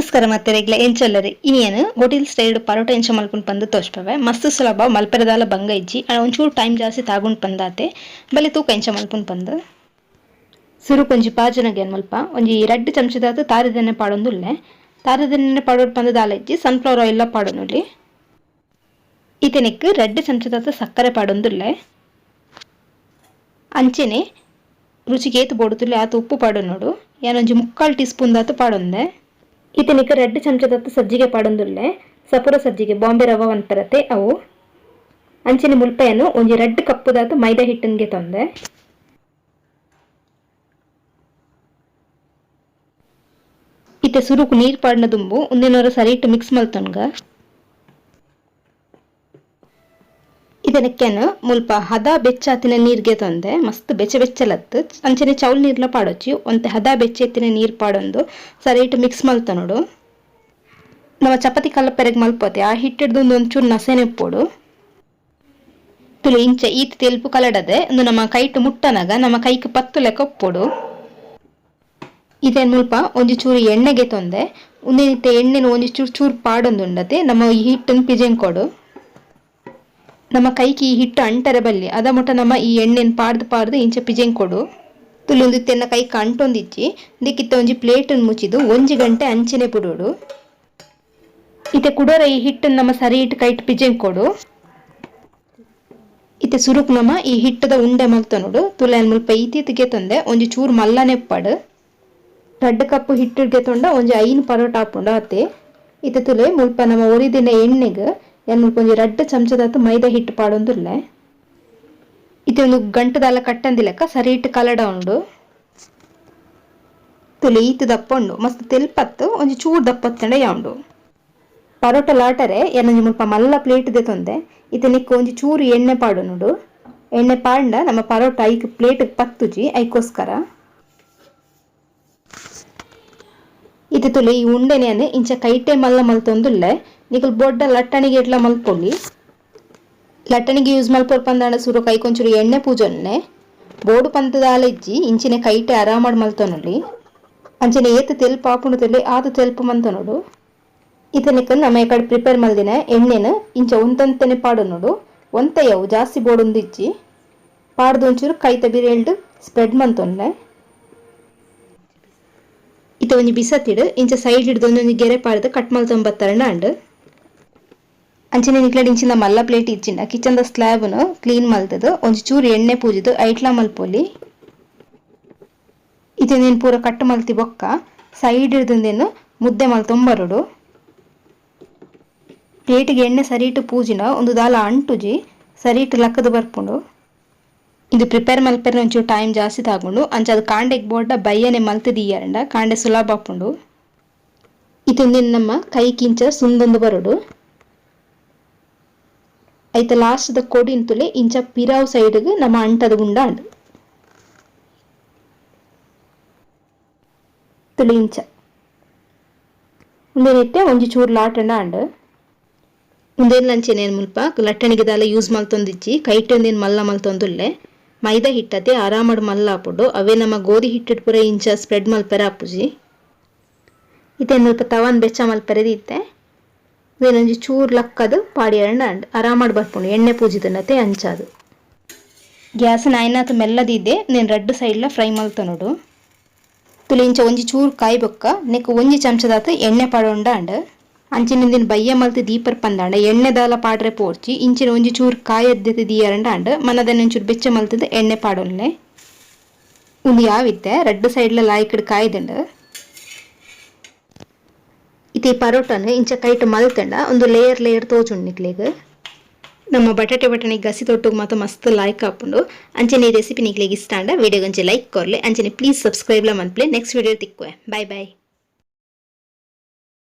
ನಮಸ್ಕಾರ ಮತ್ತೆ ರೆಗ್ಲ ಎಂಚಲ್ಲರಿ ಇನ್ನೇನು ಹೋಟೆಲ್ ಸ್ಟೈಲ್ ಪರೋಟ ಎಂಚ ಮಲ್ಪುಂಡು ಪಂದು ತೋಚ್ಪವೆ ಮಸ್ತ್ ಸುಲಭ ಮಲ್ಪೆರದಾಲ ಬಂಗ ಇಜ್ಜಿ ಒಂಚೂರು ಟೈಮ್ ಜಾಸ್ತಿ ತಾಗುಂಡು ಪಂದಾತೆ ಬಲೆ ತೂಕ ಎಂಚ ಮಲ್ಪುಂಡು ಪಂದು ಸುರು ಕೊಂಜಿ ಪಾಜನಗೆ ಮಲ್ಪ ಒಂಜಿ 2 ಚಮಚದಾದ ತಾರದೆಣ್ಣೆ ಪಾಡೊಂದುಲ್ಲೆ ತಾರದೆಣ್ಣೆ ಪಾಡೋಡು ಪಂದದಾಲ ಇಜ್ಜಿ ಸನ್ಫ್ಲವರ್ ಆಯಿಲ್ ಪಾಡೊಂದುಲ್ಲೆ ಇತೆನೆಕ್ 2 ಚಮಚದಾದ ಸಕ್ಕರೆ ಪಾಡೊಂದುಲ್ಲೆ ಅಂಚೆನೆ ರುಚಿಗೆ ಏತು ಬೋಡುತ್ತುಲ್ಲೆ ಆತ ಉಪ್ಪು ಪಾಡೊಂದು ಯಾನೊಂಜಿ 3/4 ಟೀ ಸ್ಪೂನ್ ದಾತು ಪಾಡೊಂದೆ ಇತನಿಕ 2 ಚಮಚದತ್ತು ಸಜ್ಜಿಗೆ ಪಾಡೊಂದುಲ್ಲೆ ಸಪುರ ಸಜ್ಜಿಗೆ ಬಾಂಬೆ ರವ ಒಂದ್ಪರತೆ ಅವು ಅಂಚಿನ ಮುಲ್ಪೆಯನ್ನು ಒಂಜಿ 2 ಕಪ್ಪುದಾತು ಮೈದಾ ಹಿಟ್ಟನ್ಗೆ ತಂದೆ ಇತ್ತೆ ಸುರುಕು ನೀರು ಪಾಡ್ನ ದುಂಬು ಒಂದಿನವರ ಸರಿ ಇಟ್ಟು ಮಿಕ್ಸ್ ಮಲ್ತೊನ್ಗ ಇದನಕ್ಕೆನು ಮುಲ್ಪ ಹದ ಬೆಚ್ಚಾತಿನ ನೀರ್ಗೆ ತಂದೆ ಮಸ್ತ್ ಬೆಚ್ಚ ಬೆಚ್ಚಲತ್ತು ಅಂಚನೆ ಚೌಲ್ ನೀರ್ಲ ಪಾಡೊಚ್ಚಿ ಒಂತೆ ಹದ ಬೆಚ್ಚೆತ್ತಿನ ನೀರು ಪಾಡೊಂದು ಸರಿ ಇಟ್ಟು ಮಿಕ್ಸ್ ಮಲ್ತನೋಡು ನಮ್ಮ ಚಪಾತಿ ಕಲ್ಲಪೆರೆಗೆ ಮಲ್ಪೋತೆ ಆ ಹಿಟ್ಟಿಡ್ದು ಒಂಚೂರು ನಸೆನೆ ಪೋಡು ತುಳು ಇಂಚೆ ಈತ್ ತೆಲ್ಪು ಕಲಡದೆ ಒಂದು ನಮ್ಮ ಕೈಟು ಮುಟ್ಟನಾಗ ನಮ್ಮ ಕೈಗೆ ಪತ್ತು ಲೆಕ್ಕ ಒಪ್ಪೋಡು ಇದೇನು ಮುಲ್ಪ ಒಂಜಿ ಚೂರು ಎಣ್ಣೆಗೆ ತಂದೆ ಒಂದಿನಿತ್ತೆ ಎಣ್ಣೆನ ಒಂಜಿ ಚೂರು ಚೂರು ಪಾಡೊಂದುಂಡತೆ ನಮ್ಮ ಈ ಹಿಟ್ಟನ್ನು ಪಿಜೆಂಗ್ ಕೊಡು ನಮ್ಮ ಕೈಗೆ ಈ ಹಿಟ್ಟು ಅಂಟರೆ ಬಲ್ಲಿ ಅದ ಮುಟ್ಟ ನಮ್ಮ ಈ ಎಣ್ಣೆನ ಪಾಡ್ದು ಇಂಚೆ ಪಿಜೆಂಗ್ ಕೊಡು ತುಲುಂದು ತೆನ್ನ ಕೈಗೆ ಅಂಟೊಂದಿಚ್ಚಿ ದಿಕ್ಕಿತ್ತ ಒಂಜಿ ಪ್ಲೇಟನ್ನು ಮುಚ್ಚಿದು 1 ಗಂಟೆ ಅಂಚೆನೆ ಬಿಡೋಡು ಇತ್ತೆ ಕುಡೋರ ಈ ಹಿಟ್ಟನ್ನು ನಮ್ಮ ಸರಿ ಇಟ್ಟು ಕೈಟ್ ಪಿಜೆಂಗ್ ಕೊಡು ಇತ್ತೆ ಸುರುಕ್ ನಮ್ಮ ಈ ಹಿಟ್ಟದ ಉಂಡೆ ಮಲ್ತನೋಡು ತುಲ ಮುಲ್ಪ ಈತಿಗೆ ತಂದೆ ಒಂಜಿ ಚೂರು ಮಲ್ಲನೆ ಪಾಡು 2 ಕಪ್ ಹಿಟ್ಟಿಗೆ ತೊಂಡ ಒಂಜಿ 5 ಪರೋಟ ಹಾಪುಂಡ ಅತ್ತೆ ಇತ್ತೆ ತುಲೆ ಮುಲ್ಪ ನಮ್ಮ ಒರಿದಿನ ಎಣ್ಣೆಗೆ ಕೊಂಚ 2 ಚಮಚದಾತು ಮೈದಾ ಹಿಟ್ಟು ಪಾಡೊಂದುಲ್ಲೆ ಇತ್ತೆ ಒಂದು ಗಂಟದಾಲ ಕಟ್ಟಂದಿ ಲೆಕ್ಕ ಸರಿ ಇಟ್ಟು ಕಲಡ ಉಂಡು ತುಲೆ ಈತು ದಪ್ಪ ಉಂಡು ಮಸ್ತ್ ತೆಲ್ಪತ್ತು ಒಂಜಿ ಚೂರು ದಪ್ಪತ್ತಂಡ ಯಾಂಡು ಪರೋಟ ಲಾಟರೆ ಏನೊಂಜಿ ಮುಲ್ಪ ಮಲ್ಲ ಪ್ಲೇಟ್ದೆ ತೊಂದೆ ಇತ್ತೆ ನಿಕ್ಕ ಒಂಜಿ ಚೂರು ಎಣ್ಣೆ ಪಾಡೊನುಡು ಎಣ್ಣೆ ಪಾಂಡ ನಮ್ಮ ಪರೋಟ ಐಕ್ ಪ್ಲೇಟ್ಗೆ ಪತ್ತುಜಿ ಐಕೋಸ್ಕರ ಇತ್ತೆ ತುಲೆ ಈ ಉಂಡೆನೆ ಇಂಚ ಕೈಟೆ ಮಲ್ಲ ಮಲ್ತೊಂದುಲ್ಲೆ ನಿಕಲ್ ಬೊಡ್ಡ ಲಟ್ಟಣಿಗೆ ಇಟ್ಲ ಮಲ್ಪೊಳ್ಳಿ ಲಟ್ಟಣಿಗೆ ಯೂಸ್ ಮಲ್ಪೊರ್ ಪಂದಾಂಡ ಸುರು ಕೈ ಕೊಂಚೂರು ಎಣ್ಣೆ ಪೂಜೊನ್ನೆ ಬೋಡು ಪಂತದಾಲ ಇಜ್ಜಿ ಇಂಚಿನ ಕೈಟೆ ಆರಾಮಾಡ್ ಮಲ್ತೊನೊಲಿ ಅಂಚಿನ ಏತು ತೆಲ್ಪು ಆಪುಂಡು ತೊಲೆ ಆದು ತೆಲ್ಪು ಮಂತನೋಡು ಇತನಿಕ ನಮ್ಮ ಕಡೆ ಪ್ರಿಪೇರ್ ಮಲ್ದಿನ ಎಣ್ಣೆನ ಇಂಚ ಒಂತಂತೆನೆ ಪಾಡೊನೋಡು ಒಂತೆಯವು ಜಾಸ್ತಿ ಬೋಡೊಂದು ಇಜ್ಜಿ ಪಾಡ್ದು ಒಂಚೂರು ಕೈತ ಬಿರೆಲ್ಡು ಸ್ಪ್ರೆಡ್ ಮಂತೊನ್ನೆ ಇತ್ತೆ ಒಂಜಿ ಬಿಸತಿಡು ಇಂಚ ಸೈಡ್ ಹಿಡ್ದು ಒಂದೊಂಜಿ ಗೆರೆ ಪಾಡ್ದು ಕಟ್ ಮಲ್ತೊಂಬತ್ತರಣ ಅಂಡ್ ಅಂಚನೆ ನಿಕ್ಲಡ್ ಇಂಚಿನ ಮಲ್ಲ ಪ್ಲೇಟ್ ಇಚ್ಚಿಂಡ ಕಿಚನ್ದ ಸ್ಲ್ಯಾಬ್ನು ಕ್ಲೀನ್ ಮಲ್ತದು ಒಂಜಿ ಚೂರು ಎಣ್ಣೆ ಪೂಜಿದು ಐಟ್ಲ ಮಲ್ಪೊಲಿ ಇದನ್ನೇನು ಪೂರ ಕಟ್ ಮಲ್ತಿ ಬೊಕ್ಕ ಸೈಡ್ ಹಿಡ್ದಿಂದೇನು ಮುದ್ದೆ ಮಲ್ತೊಂಬರುಡು ಪ್ಲೇಟಿಗೆ ಎಣ್ಣೆ ಸರಿ ಇಟ್ಟು ಪೂಜಿನ ಒಂದು ದಾಲ ಅಂಟುಜಿ ಸರಿ ಇಟ್ಟು ಲಕ್ಕದು ಬರ್ಪುಂಡು ಇದು ಪ್ರಿಪೇರ್ ಮಲ್ಪೆರೆ ಒಂಚೂರು ಟೈಮ್ ಜಾಸ್ತಿ ತಾಗುಂಡು ಅಂಚ ಅದು ಕಾಂಡೆಗೆ ಬೋಡ್ಡ ಬಯ್ಯನೆ ಮಲ್ತದಿಯ್ಯಾರಂಡ ಕಾಂಡೆ ಸುಲಭ ಆಪುಂಡು ಇದೊಂದೇನು ನಮ್ಮ ಕೈ ಕಿಂಚ ಸುಂದೊಂದು ಬರುಡು ಐತ ಲಾಸ್ಟ್ ದ ಕೊಡಿನ ತುಲೆ ಇಂಚ ಪಿರಾವ್ ಸೈಡ್ಗೆ ನಮ್ಮ ಅಂಟದ ಗುಂಡ ಅಂಡು ತುಲೆ ಇಂಚ ಮುಂದೇನಿತ್ತೆ ಒಂಜಿ ಚೂರು ಲಾಟಂಡ ಅಂಡು ಮುಂದೇನು ಲಂಚೇನೇನು ಮುಲ್ಪ ಲಟ್ಟಣಿಗೆ ದಾಲ ಯೂಸ್ ಮಲ್ತೊಂದಿಜ್ಜಿ ಕೈಟೆ ಒಂದೇನು ಮಲ್ಲ ಮಲ್ತೊಂದುಲ್ಲೆ ಮೈದಾ ಹಿಟ್ಟತೆ ಆರಾಮಾಡು ಮಲ್ಲ ಹಾಪುಡು ಅವೇ ನಮ್ಮ ಗೋಧಿ ಹಿಟ್ಟಿಟ್ಟು ಪೂರ ಇಂಚ ಸ್ಪ್ರೆಡ್ ಮಲ್ಪೆರೆ ಹಾಪುಜಿ ಇದೇನು ಮುಲ್ಪ ತವನ್ ಬೆಚ್ಚ ಮಲ್ಪೆರೆದು ಇತ್ತೆ ಇದೇನೊಂಜಿ ಚೂರು ಲಕ್ಕದು ಪಾಡಿ ಎರಡ ಅಂಡ್ ಆರಾಮಾಡು ಬರ್ಪುಂಡು ಎಣ್ಣೆ ಪೂಜಿದನತೆ ಅಂಚಾದು ಗ್ಯಾಸ್ನ ಐನಾತು ಮೆಲ್ಲದಿದ್ದೆ నేను 2 ಸೈಡ್ಲ ಫ್ರೈ ಮಲ್ತನೋಡು ತುಲಿ ಇಂಚ ಒಂಜಿ ಚೂರು ಕಾಯಿ ಬೊಕ್ಕ ನೆಕ್ ಒಂಜಿ ಚಮಚದಾತು ಎಣ್ಣೆ ಪಾಡೊಂಡ ಅಂಡ್ ಅಂಚಿನಿಂದಿನ ಬಯ್ಯ ಮಲ್ತಿ ದೀಪರ್ ಪಂದಾಂಡ ಎಣ್ಣೆ ದಾಲ ಪಾಡ್ರೆ ಪೋರ್ಚಿ ಇಂಚಿನ ಒಂಜಿ ಚೂರು ಕಾಯಿ ಎದ್ದೆದು ದೀಯರಂಡ ಅಂಡ್ ಮನದನ್ನ ಒಂಚೂರು ಬೆಚ್ಚ ಮಲ್ತದ ಎಣ್ಣೆ ಪಾಡೊನ್ನೆ ಒಂದು ಯಾವಿತ್ತೆ 2 ಸೈಡ್ಲ ಲಾಯ್ಕಡ್ ಕಾಯ್ದಂಡು ಇತ್ತೆ ಪರೋಟನ ಇಂಚ ಕೈಟ್ ಮಲ್ತಂಡ ಒಂದು ಲೇಯರ್ ತೋಜುಂಡು ನಿಕ್ಲೆಗ್ ನಮ್ಮ ಬಟಾಟೆ ಗಸಿ ತೊಟ್ಟುಗೆ ಮಾತ್ರ ಮಸ್ತ್ ಲಾಯ್ಕ್ ಹಾಪುಂಡು ಅಂಚನೆ ಈ ರೆಸಿಪಿ ನಿಕ್ಲೆಗ್ ಇಷ್ಟ ಅಂಡ ವಿಡಿಯೋಗೊಂಚೆ ಲೈಕ್ ಕೊರ್ಲೆ ಅಂಚನೆ ಪ್ಲೀಸ್ ಸಬ್ಸ್ಕ್ರೈಬ್ಲ ಮನ್ಪ್ಲೆ ನೆಕ್ಸ್ಟ್ ವಿಡಿಯೋ ತಿಕ್ಕುವೆ ಬಾಯ್ ಬಾಯ್.